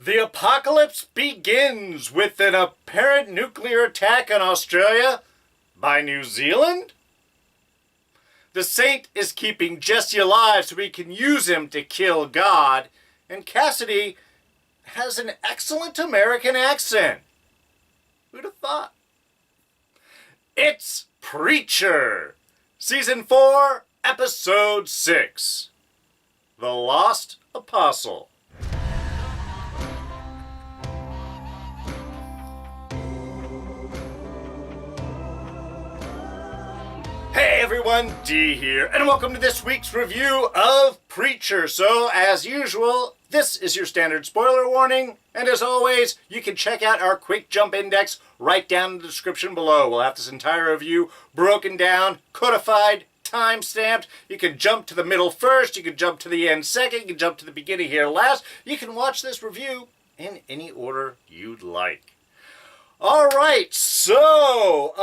The apocalypse begins with an apparent nuclear attack on Australia by New Zealand. The saint is keeping Jesse alive so we can use him to kill God, and Cassidy has an excellent American accent. Who'd have thought? It's Preacher, Season 4, Episode 6, The Lost Apostle. Hey everyone, D here, and welcome to this week's review of Preacher. So, as usual, this is your standard spoiler warning, and as always, you can check out our quick jump index right down in the description below. We'll have this entire review broken down, codified, time-stamped. You can jump to the middle first, you can jump to the end second, you can jump to the beginning here last. You can watch this review in any order you'd like. Alright, so,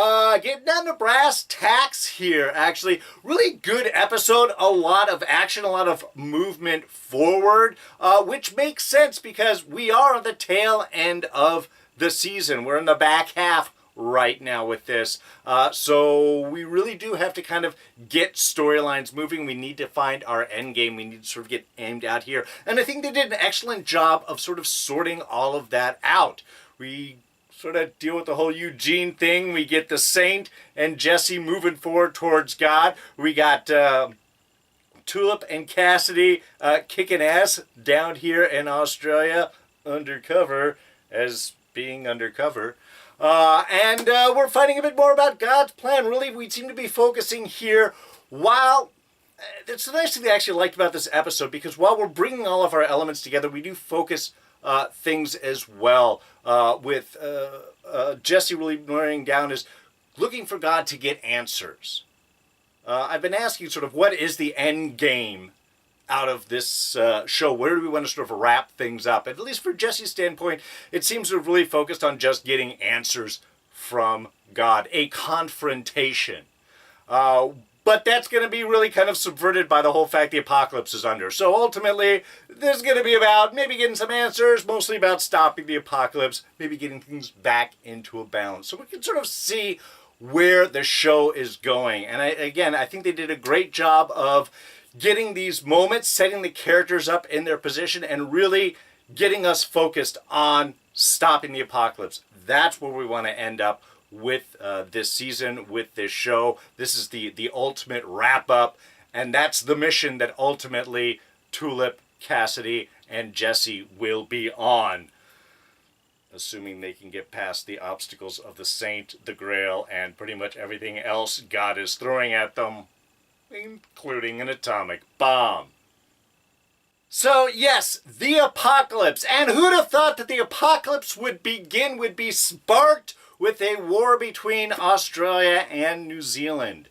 getting down to brass tacks here, actually. Really good episode, a lot of action, a lot of movement forward, which makes sense because we are on the tail end of the season. We're in the back half right now with this. So we really do have to kind of get storylines moving. We need to find our end game. We need to sort of get aimed out here. And I think they did an excellent job of sort of sorting all of that out. We sort of deal with the whole Eugene thing. We get the Saint and Jesse moving forward towards God. We got Tulip and Cassidy kicking ass down here in Australia undercover as being undercover. And we're finding a bit more about God's plan. Really, we seem to be focusing here while... It's the nice thing I actually liked about this episode, because while we're bringing all of our elements together, we do focus things as well, with Jesse really narrowing down is looking for God to get answers. I've been asking sort of what is the end game out of this show? Where do we want to sort of wrap things up? And at least for Jesse's standpoint, it seems to have really focused on just getting answers from God, a confrontation. But that's going to be really kind of subverted by the whole fact the apocalypse is under. So ultimately, this is going to be about maybe getting some answers, mostly about stopping the apocalypse, maybe getting things back into a balance. So we can sort of see where the show is going. And I think they did a great job of getting these moments, setting the characters up in their position, and really getting us focused on stopping the apocalypse. That's where we want to end up with this season, with this show. This is the ultimate wrap-up, and that's the mission that ultimately Tulip, Cassidy, and Jesse will be on, assuming they can get past the obstacles of the Saint, the Grail, and pretty much everything else God is throwing at them, including an atomic bomb. So yes, the apocalypse, and who'd have thought that the apocalypse would be sparked with a war between Australia and New Zealand.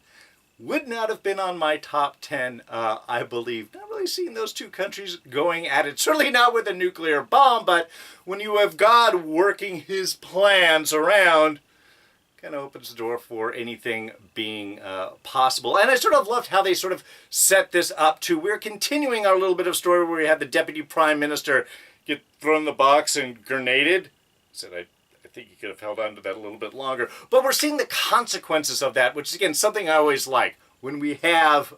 Would not have been on my top 10, I believe. Not really seeing those two countries going at it. Certainly not with a nuclear bomb, but when you have God working his plans around, kind of opens the door for anything being possible. And I sort of loved how they sort of set this up too. We're continuing our little bit of story where we have the Deputy Prime Minister get thrown in the box and grenaded. I think he could have held on to that a little bit longer. But we're seeing the consequences of that, which is, again, something I always like. When we have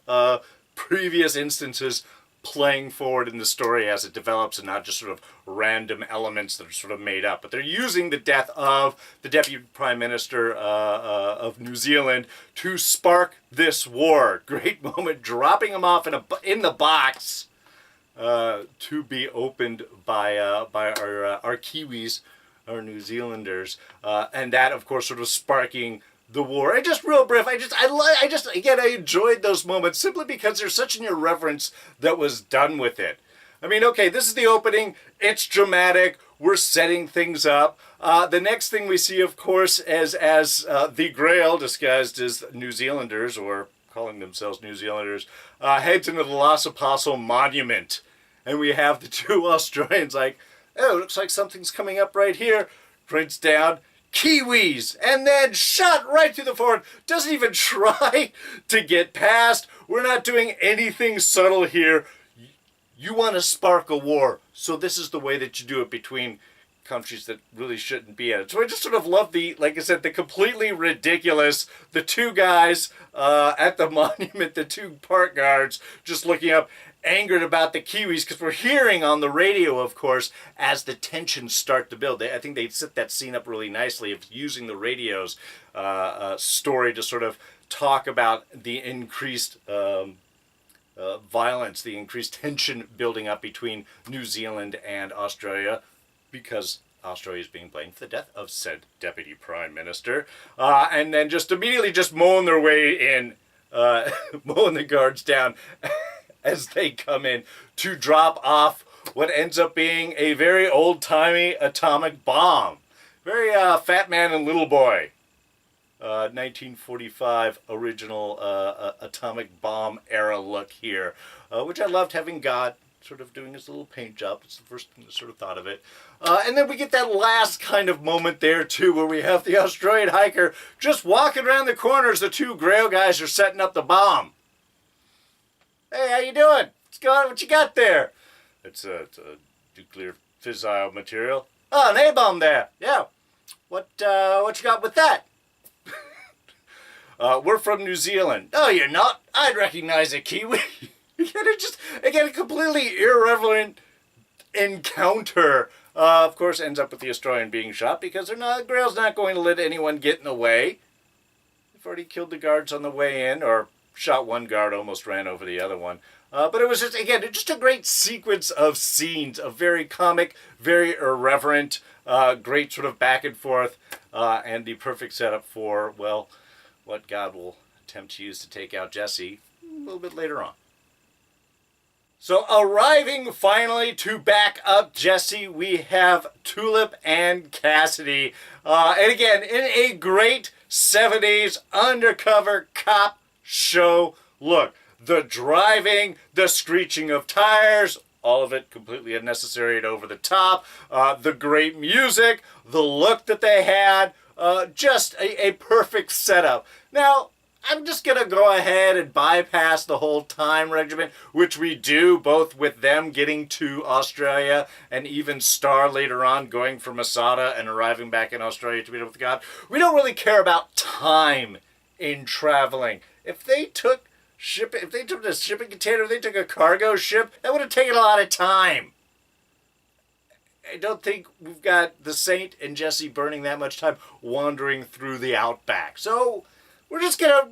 previous instances playing forward in the story as it develops and not just sort of random elements that are sort of made up. But they're using the death of the Deputy Prime Minister of New Zealand to spark this war. Great moment, dropping him off in the box to be opened by our Kiwis, our New Zealanders, and that, of course, sort of sparking the war. And just real brief, I enjoyed those moments simply because there's such an irreverence that was done with it. I mean, okay, this is the opening. It's dramatic. We're setting things up. The next thing we see, of course, as the Grail, disguised as New Zealanders, or calling themselves New Zealanders, heads into the Lost Apostle Monument. And we have the two Australians like, oh, looks like something's coming up right here. Prints down, Kiwis, and then shot right through the forward. Doesn't even try to get past. We're not doing anything subtle here. You want to spark a war. so this is the way that you do it between countries that really shouldn't be at it. So I just sort of love the, like I said, the completely ridiculous, the two guys at the monument, the two park guards just looking up, angered about the Kiwis, because we're hearing on the radio, of course, as the tensions start to build. I think they set that scene up really nicely of using the radio's story to sort of talk about the increased violence, the increased tension building up between New Zealand and Australia, because Australia is being blamed for the death of said Deputy Prime Minister. And then just immediately just mowing their way in, mowing the guards down as they come in to drop off what ends up being a very old-timey atomic bomb. Very Fat Man and Little Boy. 1945 original atomic bomb era look here, which I loved having God sort of doing his little paint job. It's the first thing that sort of thought of it. And then we get that last kind of moment there too, where we have the Australian hiker just walking around the corners. The two Grail guys are setting up the bomb. Hey, how you doing? What's going on? What you got there? It's a nuclear fissile material. Oh, an A-bomb there. Yeah. What you got with that? We're from New Zealand. No, you're not. I'd recognize a Kiwi. Again, a completely irrelevant encounter. Of course, ends up with the Australian being shot because Grail's not going to let anyone get in the way. They've already killed the guards on the way in, or shot one guard, almost ran over the other one. But it was just a great sequence of scenes, of very comic, very irreverent, great sort of back and forth, and the perfect setup for, well, what God will attempt to use to take out Jesse a little bit later on. So arriving finally to back up Jesse, we have Tulip and Cassidy. And again, in a great 70s undercover cop show look. The driving, the screeching of tires, all of it completely unnecessary and over the top. The great music, the look that they had, just a perfect setup. Now, I'm just going to go ahead and bypass the whole time regimen, which we do both with them getting to Australia and even Star later on going from Masada and arriving back in Australia to meet up with God. We don't really care about time in traveling. If they took a shipping container, if they took a cargo ship, that would have taken a lot of time. I don't think we've got the Saint and Jesse burning that much time wandering through the outback. So we're just gonna...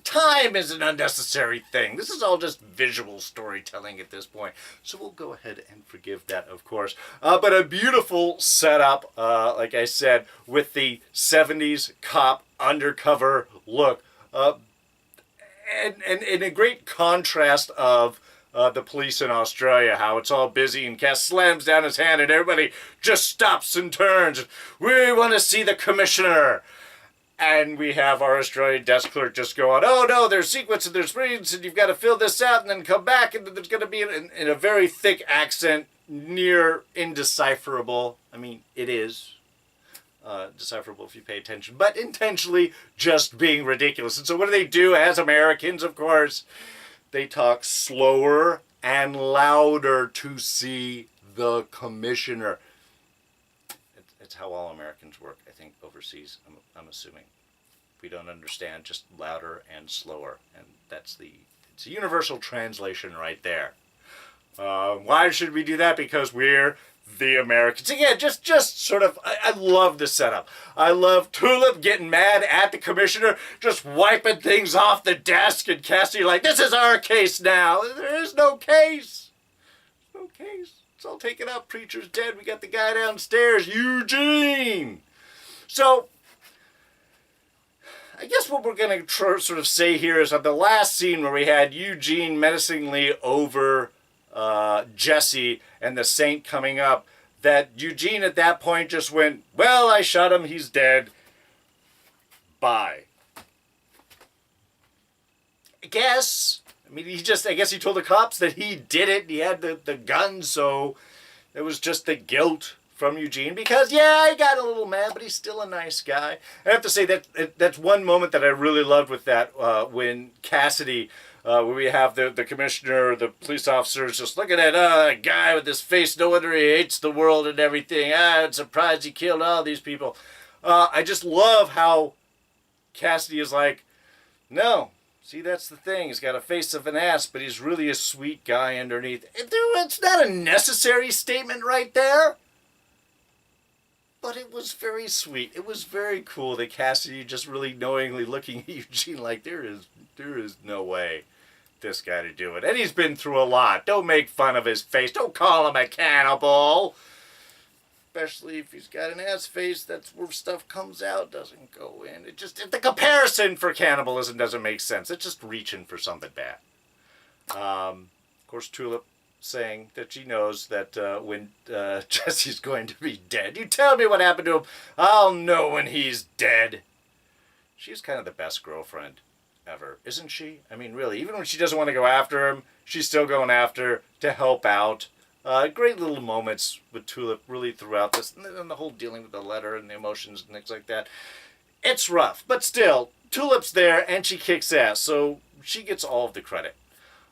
Time is an unnecessary thing. This is all just visual storytelling at this point. So we'll go ahead and forgive that, of course. But a beautiful setup, like I said, with the 70s cop undercover look. And a great contrast of the police in Australia, how it's all busy and Cass slams down his hand and everybody just stops and turns. We want to see the commissioner. And we have our Australian desk clerk just go on, oh no, there's sequence and there's reads and you've got to fill this out and then come back and there's going to be in a very thick accent, near indecipherable. I mean, it is decipherable if you pay attention, but intentionally just being ridiculous. And so what do? As Americans, of course, they talk slower and louder to see the commissioner. It's how all Americans work, I think, overseas, I'm assuming. We don't understand, just louder and slower. And it's a universal translation right there. Why should we do that? Because we're the Americans. Again, just sort of, I love the setup. I love Tulip getting mad at the commissioner, just wiping things off the desk, and Cassidy like, this is our case now. There is no case. No case. It's all taken up. Preacher's dead. We got the guy downstairs, Eugene. So, I guess what we're going to sort of say here is on the last scene where we had Eugene menacingly over Jesse and the Saint coming up, that Eugene at that point just went, well, I shot him, he's dead, bye. I guess he told the cops that he did it, he had the gun, so it was just the guilt from Eugene, because yeah, he got a little mad, but he's still a nice guy. I have to say that's one moment that I really loved with that, when Cassidy where we have the commissioner, the police officers just looking at a guy with this face, no wonder he hates the world and everything. I'm surprised he killed all these people. I just love how Cassidy is like, no, see, that's the thing. He's got a face of an ass, but he's really a sweet guy underneath. It's not a necessary statement right there. But it was very sweet. It was very cool that Cassidy just really knowingly looking at Eugene like, there is no way this guy to do it. And he's been through a lot. Don't make fun of his face. Don't call him a cannibal. Especially if he's got an ass face, that's where stuff comes out, doesn't go in. The comparison for cannibalism doesn't make sense. It's just reaching for something bad. Of course, Tulip saying that she knows that when Jesse's going to be dead. You tell me what happened to him, I'll know when he's dead. She's kind of the best girlfriend ever, isn't she? I mean, really, even when she doesn't want to go after him, she's still going after to help out. Great little moments with Tulip really throughout this, and the whole dealing with the letter and the emotions and things like that. It's rough, but still, Tulip's there and she kicks ass, so she gets all of the credit.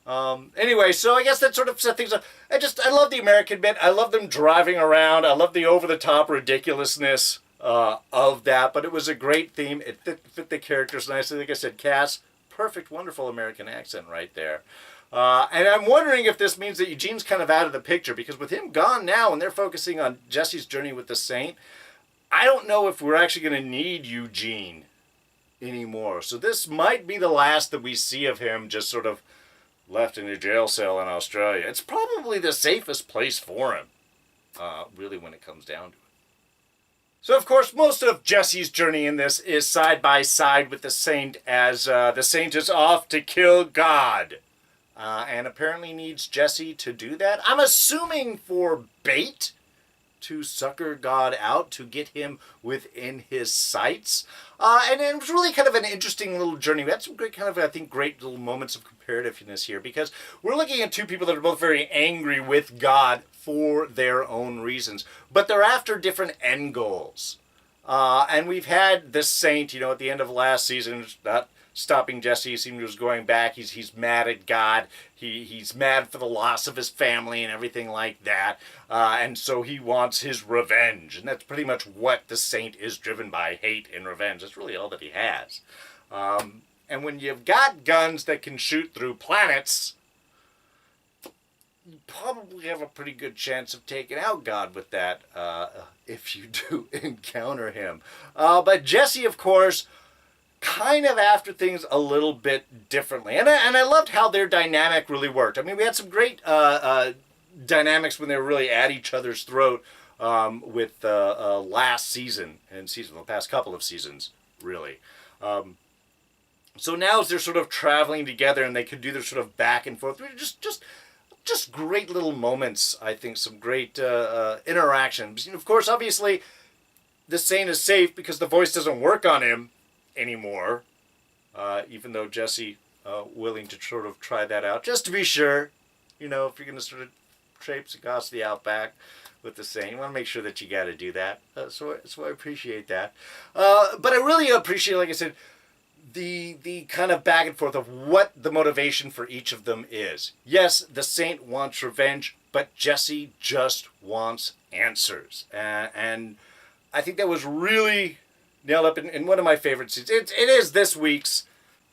Anyway, so I guess that sort of set things up. I love the American bit. I love them driving around. I love the over-the-top ridiculousness of that, but it was a great theme. It fit the characters nicely. Like I said, Cass, perfect, wonderful American accent right there. And I'm wondering if this means that Eugene's kind of out of the picture, because with him gone now and they're focusing on Jesse's journey with the Saint, I don't know if we're actually going to need Eugene anymore. So this might be the last that we see of him just sort of left in a jail cell in Australia. It's probably the safest place for him, really, when it comes down to it. So, of course, most of Jesse's journey in this is side by side with the Saint, as the Saint is off to kill God. And apparently needs Jesse to do that. I'm assuming for bait, to sucker God out, to get him within his sights. And it was really kind of an interesting little journey. We had some great great little moments of comparativeness here, because we're looking at two people that are both very angry with God for their own reasons, but they're after different end goals. And we've had this Saint, at the end of last season, not stopping Jesse. He seemed he was going back. He's mad at God. He's mad for the loss of his family and everything like that. And so he wants his revenge. And that's pretty much what the Saint is driven by, hate and revenge. That's really all that he has. And when you've got guns that can shoot through planets, you probably have a pretty good chance of taking out God with that, if you do encounter him. But Jesse, of course, kind of after things a little bit differently. And I loved how their dynamic really worked. I mean, we had some great dynamics when they were really at each other's throat with last season and the past couple of seasons, really. So now as they're sort of traveling together and they could do their sort of back and forth, just great little moments, I think, some great interactions. And of course, obviously, the Saint is safe because the voice doesn't work on him anymore, even though Jesse willing to sort of try that out just to be sure. If you're going to sort of traipse across the outback with the Saint, you want to make sure that you got to do that. So I appreciate that. But I really appreciate, like I said, the kind of back and forth of what the motivation for each of them is. Yes, the Saint wants revenge, but Jesse just wants answers, and I think that was really nailed up in one of my favorite scenes. It is this week's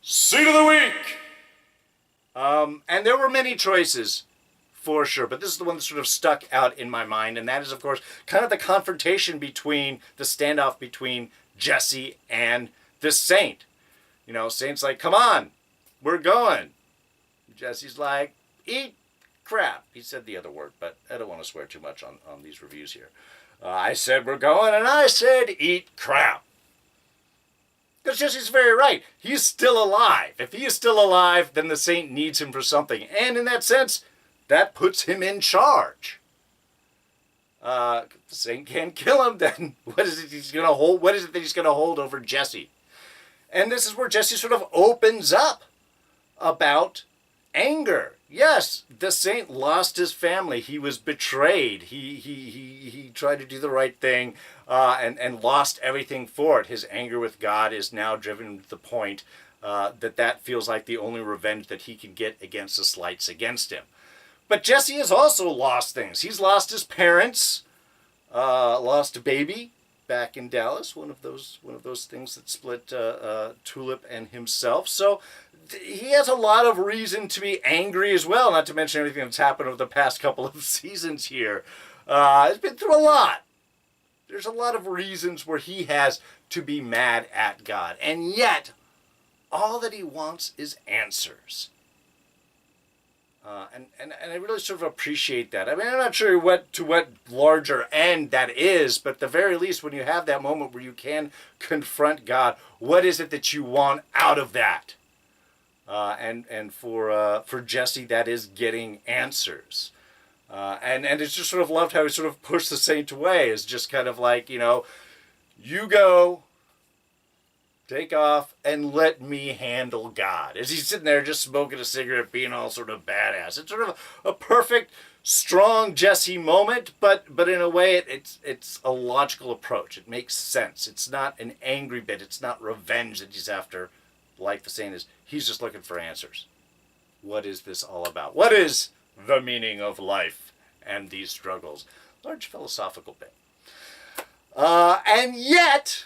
Scene of the Week! And there were many choices, for sure, but this is the one that sort of stuck out in my mind, and that is, of course, kind of the confrontation between, the standoff between Jesse and the Saint. Saint's like, come on, we're going. Jesse's like, eat crap. He said the other word, but I don't want to swear too much on these reviews here. I said we're going, and I said eat crap. Because Jesse's very right. He's still alive. If he is still alive, then the Saint needs him for something. And in that sense, that puts him in charge. If the Saint can't kill him, then what is it he's going to hold? What is it that he's going to hold over Jesse? And this is where Jesse sort of opens up about anger. Yes, the Saint lost his family. He was betrayed. He tried to do the right thing and lost everything for it. His anger with God is now driven to the point that feels like the only revenge that he can get against the slights against him. But Jesse has also lost things. He's lost his parents, lost a baby back in Dallas, one of those things that split Tulip and himself. So he has a lot of reason to be angry as well, not to mention everything that's happened over the past couple of seasons here. He's been through a lot. There's a lot of reasons where he has to be mad at God. And yet, all that he wants is answers. And I really sort of appreciate that. I mean, I'm not sure to what larger end that is, but at the very least, when you have that moment where you can confront God, what is it that you want out of that? And for Jesse, that is getting answers. And it's just sort of loved how he sort of pushed the saint away. It's just kind of like, you go, take off, and let me handle God. As he's sitting there just smoking a cigarette, being all sort of badass. It's sort of a perfect, strong Jesse moment, but in a way, it's a logical approach. It makes sense. It's not an angry bit. It's not revenge that he's after, like the saying is. He's just looking for answers. What is this all about? What is the meaning of life and these struggles? Large philosophical bit. And yet,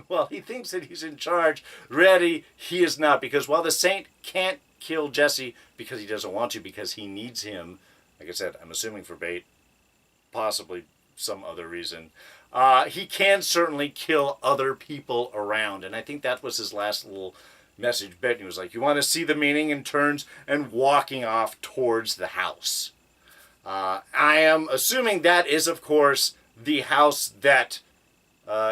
well, he thinks that he's in charge. Really, he is not. Because while the saint can't kill Jesse because he doesn't want to, because he needs him, like I said, I'm assuming for bait, possibly some other reason, he can certainly kill other people around. And I think that was his last little message bit. He was like, you want to see the meaning, and turns and walking off towards the house. I am assuming that is, of course, the house that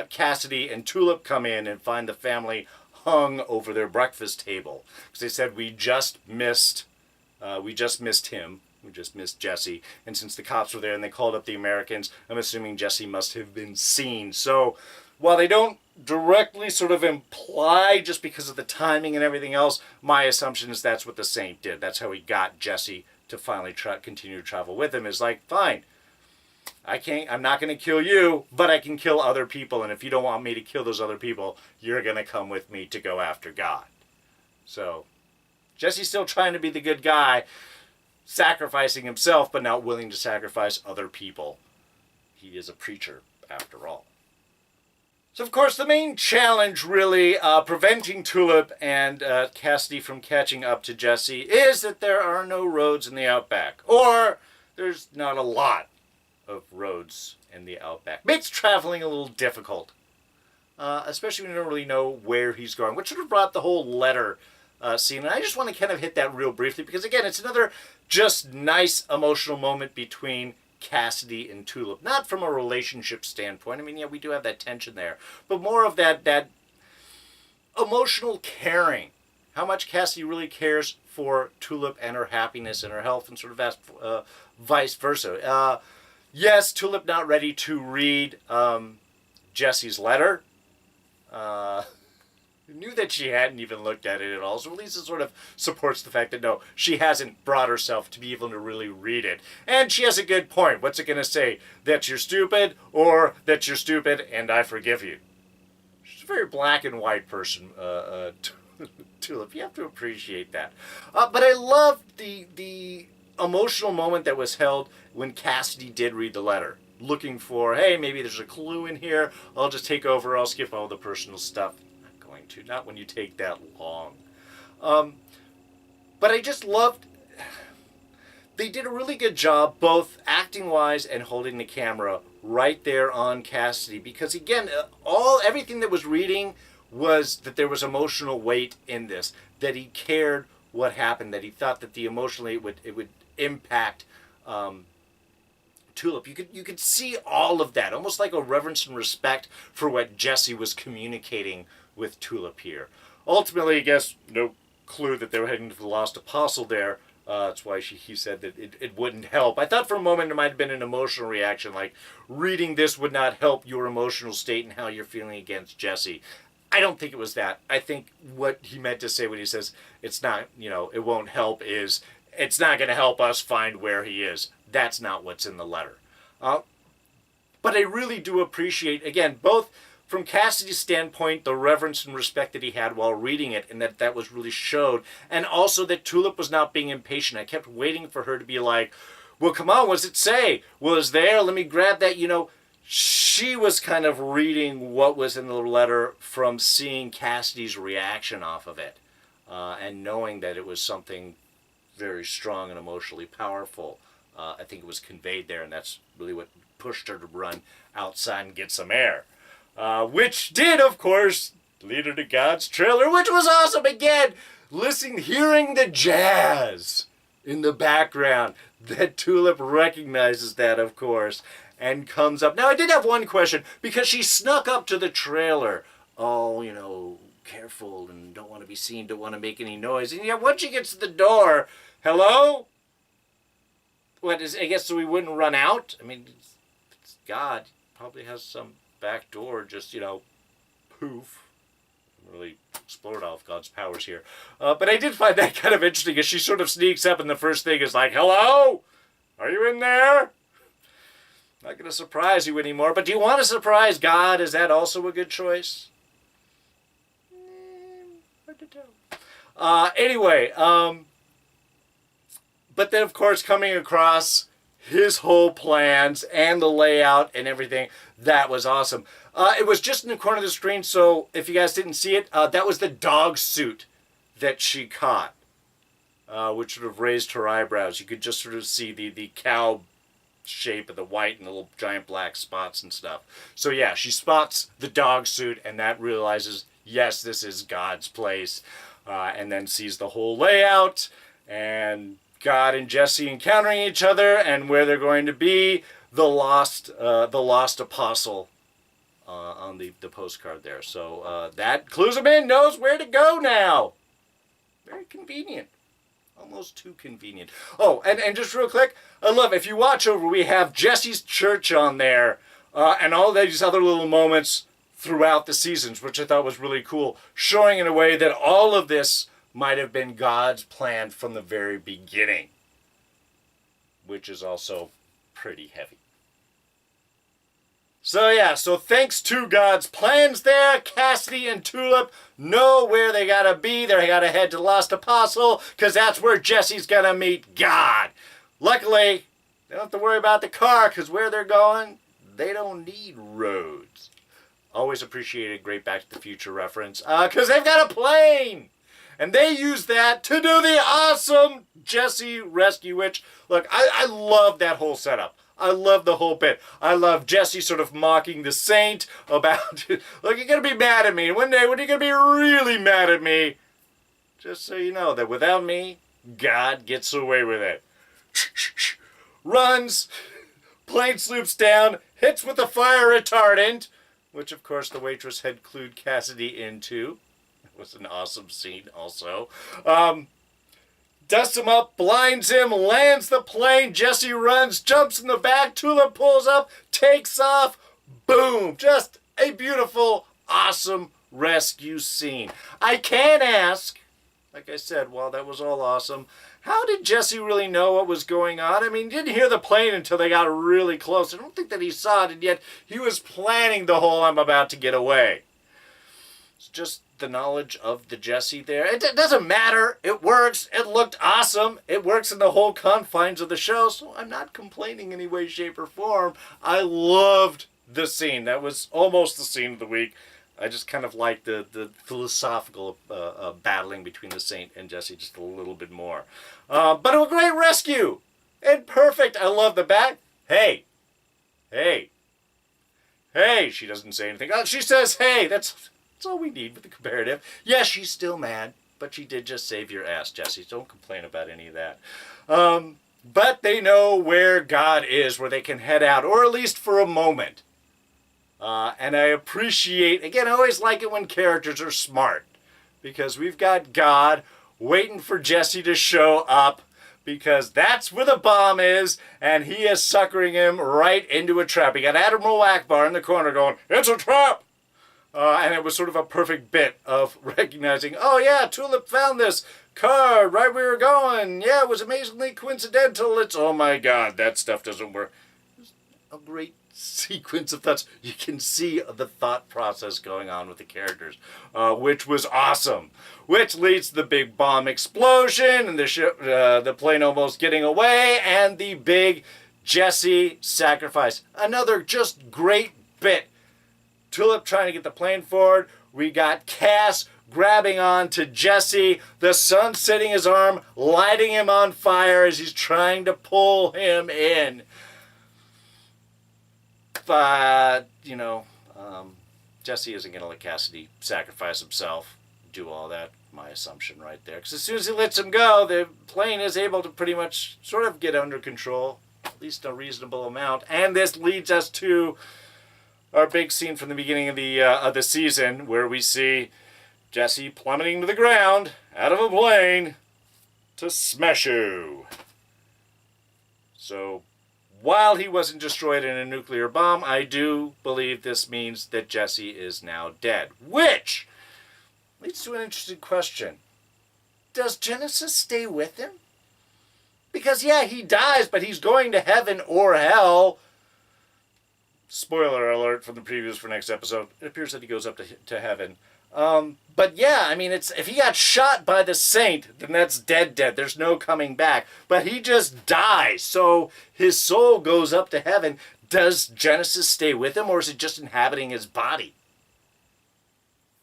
Cassidy and Tulip come in and find the family hung over their breakfast table. Because they said, we just missed him. We just missed Jesse. And since the cops were there and they called up the Americans, I'm assuming Jesse must have been seen. So while they don't directly sort of imply, just because of the timing and everything else, my assumption is that's what the saint did. That's how he got Jesse to finally continue to travel with him. Is like, fine, I'm not going to kill you, but I can kill other people. And if you don't want me to kill those other people, you're going to come with me to go after God. So Jesse's still trying to be the good guy, sacrificing himself, but not willing to sacrifice other people. He is a preacher, after all. So, of course, the main challenge, really, preventing Tulip and Cassidy from catching up to Jesse, is that there are no roads in the Outback. Or there's not a lot of roads in the Outback. Makes traveling a little difficult, especially when you don't really know where he's going, which sort of brought the whole letter scene. And I just want to kind of hit that real briefly, because, again, it's another just nice emotional moment between Cassidy and Tulip. Not from a relationship standpoint. I mean, yeah, we do have that tension there. But more of that emotional caring. How much Cassidy really cares for Tulip and her happiness and her health, and sort of vice versa. Yes, Tulip not ready to read Jesse's letter. Knew that she hadn't even looked at it at all. So at least it sort of supports the fact that, no, she hasn't brought herself to be able to really read it. And she has a good point. What's it going to say? That you're stupid, or that you're stupid and I forgive you? She's a very black and white person, Tulip. You have to appreciate that. But I love the emotional moment that was held when Cassidy did read the letter. Looking for, hey, maybe there's a clue in here. I'll just take over. I'll skip all the personal stuff. Not when you take that long. But I just loved, they did a really good job both acting-wise and holding the camera right there on Cassidy. Because again, everything that was reading was that there was emotional weight in this. That he cared what happened. That he thought that the emotionally it would impact Tulip. You could see all of that. Almost like a reverence and respect for what Jesse was communicating with Tulip here. Ultimately, I guess, no clue that they were heading to the Lost Apostle there. That's why he said that it wouldn't help. I thought for a moment it might have been an emotional reaction, like reading this would not help your emotional state and how you're feeling against Jesse. I don't think it was that. I think what he meant to say when he says it's not, it won't help, is it's not going to help us find where he is. That's not what's in the letter. But I really do appreciate, again, both from Cassidy's standpoint, the reverence and respect that he had while reading it, and that was really showed. And also that Tulip was not being impatient. I kept waiting for her to be like, well, come on, what does it say? Well, it's there. Let me grab that. She was kind of reading what was in the letter from seeing Cassidy's reaction off of it. And knowing that it was something very strong and emotionally powerful. I think it was conveyed there, and that's really what pushed her to run outside and get some air. Which did, of course, lead her to God's trailer, which was awesome. Again, hearing the jazz in the background. That Tulip recognizes that, of course, and comes up. Now, I did have one question, because she snuck up to the trailer. Oh, careful, and don't want to be seen, don't want to make any noise. And yet, once she gets to the door, hello? I guess so we wouldn't run out? I mean, it's God. Probably has some back door, just, poof. Really explored all of God's powers here. But I did find that kind of interesting as she sort of sneaks up and the first thing is like, hello? Are you in there? Not going to surprise you anymore, but do you want to surprise God? Is that also a good choice? Hard to tell. Anyway, but then of course coming across his whole plans and the layout and everything, that was awesome. It was just in the corner of the screen, so if you guys didn't see it, that was the dog suit that she caught, which sort of raised her eyebrows. You could just sort of see the cow shape of the white and the little giant black spots and stuff. So yeah, she spots the dog suit, and that realizes, yes, this is God's place, and then sees the whole layout, and God and Jesse encountering each other, and where they're going to be, the lost apostle. On the postcard there. So that clues him in, knows where to go now. Very convenient. Almost too convenient. Oh, and just real quick, I love, if you watch over, we have Jesse's church on there, and all these other little moments throughout the seasons, which I thought was really cool, showing in a way that all of this might have been God's plan from the very beginning, which is also pretty heavy. So yeah, so thanks to God's plans there, Cassidy and Tulip know where they gotta be. They gotta head to Lost Apostle, because that's where Jesse's gonna meet God. Luckily, they don't have to worry about the car, because where they're going, they don't need roads. Always appreciate a great Back to the Future reference, because they've got a plane! And they use that to do the awesome Jesse rescue, which, look, I love that whole setup. I love the whole bit. I love Jesse sort of mocking the saint about, look, you're going to be mad at me. One day, when are you going to be really mad at me? Just so you know that without me, God gets away with it. Runs, plane sloops down, hits with the fire retardant, which of course the waitress had clued Cassidy into. It was an awesome scene also. Dusts him up, blinds him, lands the plane, Jesse runs, jumps in the back, Tulip pulls up, takes off, boom! Just a beautiful, awesome rescue scene. I can ask, like I said, while that was all awesome, how did Jesse really know what was going on? I mean, he didn't hear the plane until they got really close. I don't think that he saw it, and yet he was planning the whole I'm about to get away. It's just the knowledge of the Jesse there. It doesn't matter. It works. It looked awesome. It works in the whole confines of the show, so I'm not complaining in any way, shape, or form. I loved the scene. That was almost the scene of the week. I just kind of liked the philosophical battling between the Saint and Jesse just a little bit more. But a great rescue! And perfect. I love the back. Hey. Hey. Hey. She doesn't say anything. She says, hey. That's all we need with the comparative. Yes, she's still mad, but she did just save your ass, Jesse. Don't complain about any of that. But they know where God is, where they can head out, or at least for a moment. And I appreciate, again, I always like it when characters are smart, because we've got God waiting for Jesse to show up, because that's where the bomb is, and he is suckering him right into a trap. You got Admiral Akbar in the corner going, it's a trap! And it was sort of a perfect bit of recognizing, oh yeah, Tulip found this card right where we were going. Yeah, it was amazingly coincidental. It's, oh my God, that stuff doesn't work. It was a great sequence of thoughts. You can see the thought process going on with the characters, which was awesome. Which leads to the big bomb explosion and the ship, the plane almost getting away, and the big Jesse sacrifice. Another just great bit. Tulip trying to get the plane forward. We got Cass grabbing on to Jesse, the sun setting his arm, lighting him on fire as he's trying to pull him in. But, Jesse isn't going to let Cassidy sacrifice himself, do all that, my assumption right there. Because as soon as he lets him go, the plane is able to pretty much sort of get under control, at least a reasonable amount. And this leads us to our big scene from the beginning of the season, where we see Jesse plummeting to the ground out of a plane to Smashu. So, while he wasn't destroyed in a nuclear bomb, I do believe this means that Jesse is now dead. Which leads to an interesting question. Does Genesis stay with him? Because, yeah, he dies, but he's going to heaven or hell. Spoiler alert from the previews for next episode. It appears that he goes up to heaven. But yeah, I mean, if he got shot by the saint, then that's dead. There's no coming back. But he just dies, so his soul goes up to heaven. Does Genesis stay with him, or is it just inhabiting his body?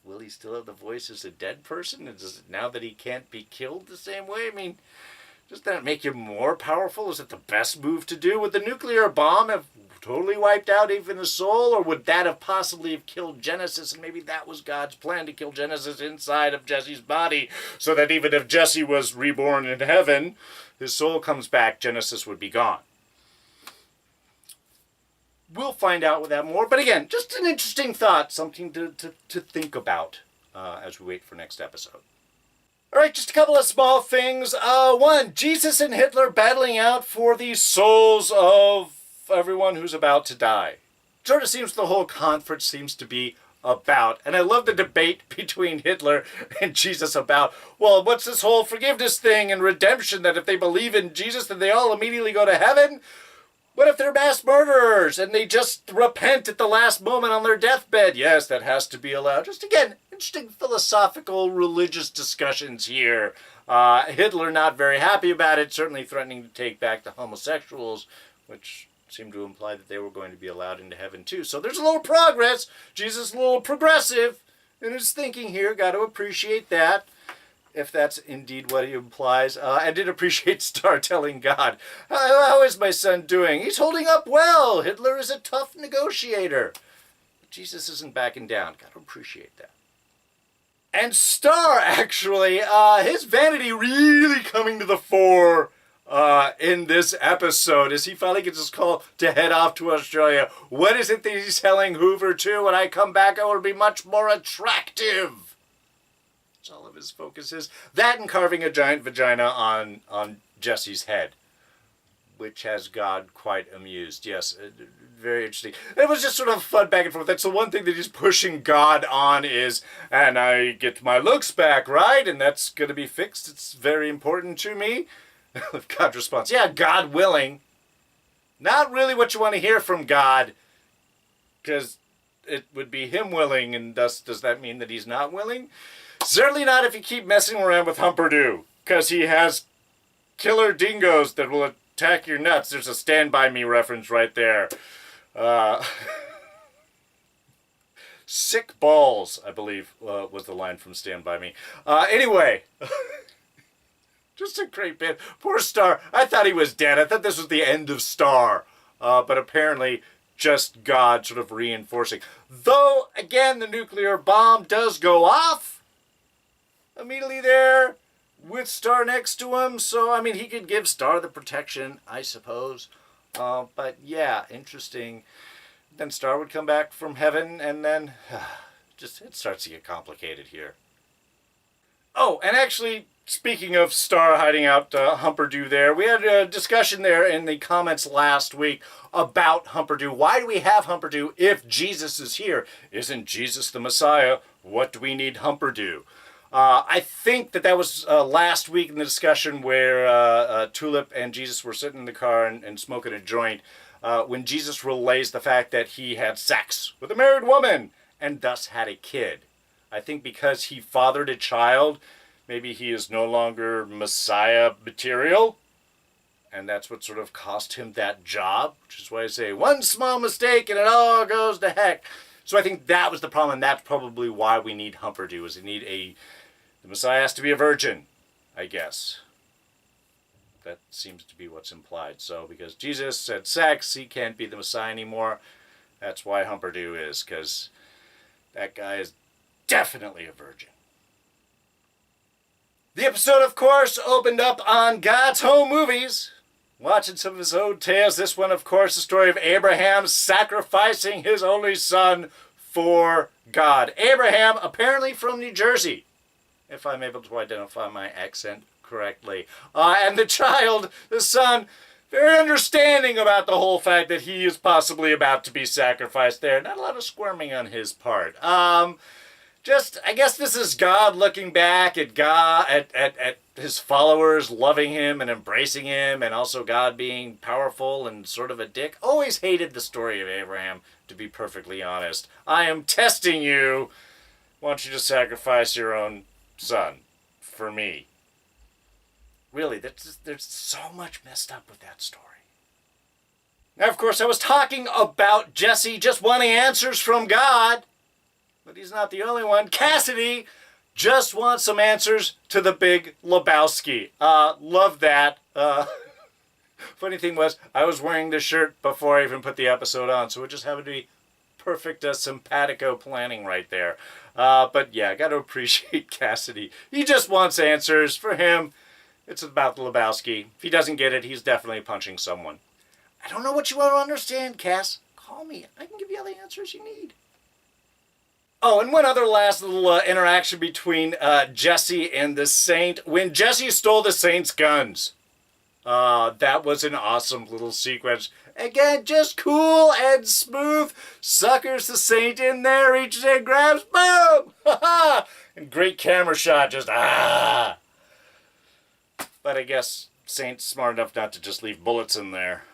Will he still have the voice as a dead person? Is it now that he can't be killed the same way? I mean, does that make him more powerful? Is it the best move to do? Would the nuclear bomb have totally wiped out even his soul, or would that have possibly have killed Genesis, and maybe that was God's plan, to kill Genesis inside of Jesse's body, so that even if Jesse was reborn in heaven, his soul comes back, Genesis would be gone. We'll find out with that more, but again, just an interesting thought, something to think about as we wait for next episode. Alright, just a couple of small things. One, Jesus and Hitler battling out for the souls of everyone who's about to die. Sort of seems the whole conference seems to be about. And I love the debate between Hitler and Jesus about, well, what's this whole forgiveness thing and redemption, that if they believe in Jesus, then they all immediately go to heaven? What if they're mass murderers and they just repent at the last moment on their deathbed? Yes, that has to be allowed. Just again, interesting philosophical religious discussions here. Hitler not very happy about it, certainly threatening to take back the homosexuals, which seemed to imply that they were going to be allowed into heaven too. So there's a little progress. Jesus a little progressive in his thinking here. Got to appreciate that, if that's indeed what he implies. I did appreciate Star telling God, how is my son doing? He's holding up well. Hitler is a tough negotiator. But Jesus isn't backing down. Got to appreciate that. And Star, actually, his vanity really coming to the fore in this episode, as he finally gets his call to head off to Australia. What is it that he's telling Hoover to? When I come back, I will be much more attractive. That's all of his focus is. That and carving a giant vagina on Jesse's head, which has God quite amused. Yes, very interesting. It was just sort of fun back and forth. That's the one thing that he's pushing God on is, and I get my looks back, right? And that's going to be fixed. It's very important to me. God's response, yeah, God willing. Not really what you want to hear from God, because it would be him willing, and thus does that mean that he's not willing? Certainly not if you keep messing around with Humperdoo, because he has killer dingoes that will attack your nuts. There's a Stand By Me reference right there. Sick balls, I believe, was the line from Stand By Me. Anyway... Just a great bit. Poor Star. I thought he was dead. I thought this was the end of Star. But apparently just God sort of reinforcing. Though, again, the nuclear bomb does go off immediately there with Star next to him. So, I mean, he could give Star the protection, I suppose. But, yeah, interesting. Then Star would come back from heaven, and then just it starts to get complicated here. Oh, and actually... Speaking of Star hiding out Humperdoo there, we had a discussion there in the comments last week about Humperdoo. Why do we have Humperdoo if Jesus is here? Isn't Jesus the Messiah? What do we need Humperdoo? I think that was last week in the discussion where Tulip and Jesus were sitting in the car and smoking a joint, when Jesus relays the fact that he had sex with a married woman and thus had a kid. I think because he fathered a child, maybe he is no longer Messiah material, and that's what sort of cost him that job, which is why I say one small mistake and it all goes to heck. So I think that was the problem, and that's probably why we need Humperdew, is we need the Messiah has to be a virgin, I guess. That seems to be what's implied. So because Jesus had sex, he can't be the Messiah anymore. That's why Humperdew is, because that guy is definitely a virgin. The episode, of course, opened up on God's Home Movies. Watching some of his old tales. This one, of course, the story of Abraham sacrificing his only son for God. Abraham, apparently from New Jersey, if I'm able to identify my accent correctly. And the child, the son, very understanding about the whole fact that he is possibly about to be sacrificed there. Not a lot of squirming on his part. I guess this is God looking back at God, at his followers loving him and embracing him, and also God being powerful and sort of a dick. Always hated the story of Abraham, to be perfectly honest. I am testing you. Want you to sacrifice your own son for me. Really, there's so much messed up with that story. Now, of course, I was talking about Jesse just wanting answers from God. But he's not the only one. Cassidy just wants some answers to the Big Lebowski. Love that. Funny thing was, I was wearing this shirt before I even put the episode on, so it just happened to be perfect simpatico planning right there. But yeah, I got to appreciate Cassidy. He just wants answers. For him, it's about the Lebowski. If he doesn't get it, he's definitely punching someone. I don't know what you want to understand, Cass. Call me. I can give you all the answers you need. Oh, and one other last little interaction between Jesse and the Saint. When Jesse stole the Saint's guns, that was an awesome little sequence. Again, just cool and smooth. Suckers the Saint in there, reaches in, grabs, boom! And great camera shot, just But I guess Saint's smart enough not to just leave bullets in there.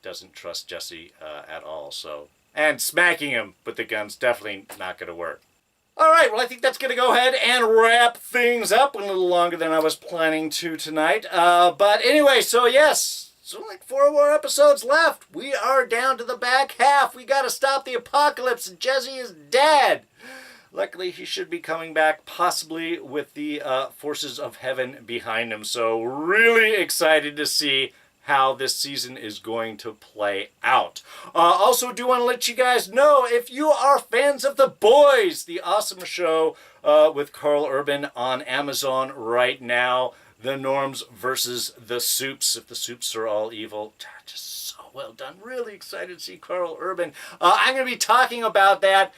Doesn't trust Jesse at all, so... And smacking him with the gun's definitely not going to work. All right, well, I think that's going to go ahead and wrap things up. A little longer than I was planning to tonight. But anyway, so yes, so like 4 more episodes left. We are down to the back half. We got to stop the apocalypse. Jesse is dead. Luckily, he should be coming back, possibly with the forces of heaven behind him. So really excited to see how this season is going to play out. Also do want to let you guys know, if you are fans of The Boys, the awesome show with Carl Urban on Amazon right now, The Norms versus the Soups. If the Soups are all evil, just so well done. Really excited to see Carl Urban. I'm going to be talking about that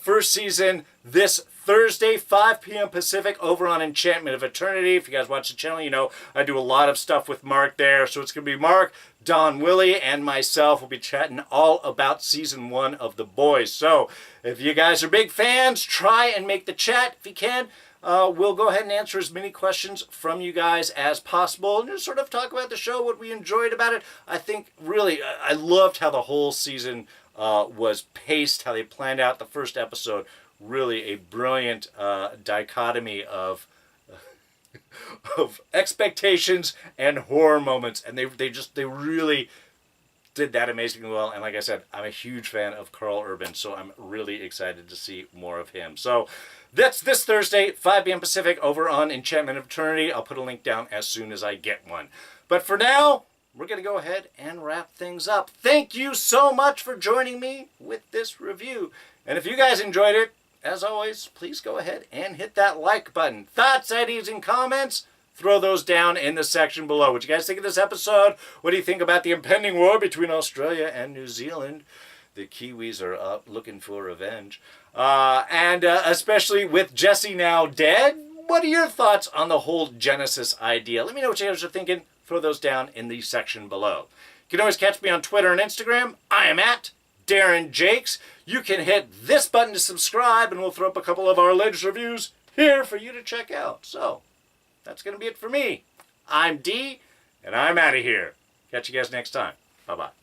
first season this Thursday, 5 p.m. Pacific, over on Enchantment of Eternity. If you guys watch the channel, you know I do a lot of stuff with Mark there. So it's going to be Mark, Don Willie, and myself. We'll be chatting all about Season 1 of The Boys. So if you guys are big fans, try and make the chat if you can. We'll go ahead and answer as many questions from you guys as possible and just sort of talk about the show, what we enjoyed about it. I think really, I loved how the whole season was paced, how they planned out the first episode. Really a brilliant dichotomy of expectations and horror moments, and they really did that amazingly well. And like I said, I'm a huge fan of Carl Urban, so I'm really excited to see more of him. So that's this Thursday, 5 p.m. Pacific, over on Enchantment of Eternity. I'll put a link down as soon as I get one. But for now, we're going to go ahead and wrap things up. Thank you so much for joining me with this review. And if you guys enjoyed it, as always, please go ahead and hit that like button. Thoughts, ideas, and comments? Throw those down in the section below. What do you guys think of this episode? What do you think about the impending war between Australia and New Zealand? The Kiwis are up looking for revenge. And especially with Jesse now dead, what are your thoughts on the whole Genesis idea? Let me know what you guys are thinking. Throw those down in the section below. You can always catch me on Twitter and Instagram. I am at Darren Jakes. You can hit this button to subscribe, and we'll throw up a couple of our latest reviews here for you to check out. So, that's going to be it for me. I'm D, and I'm out of here. Catch you guys next time. Bye-bye.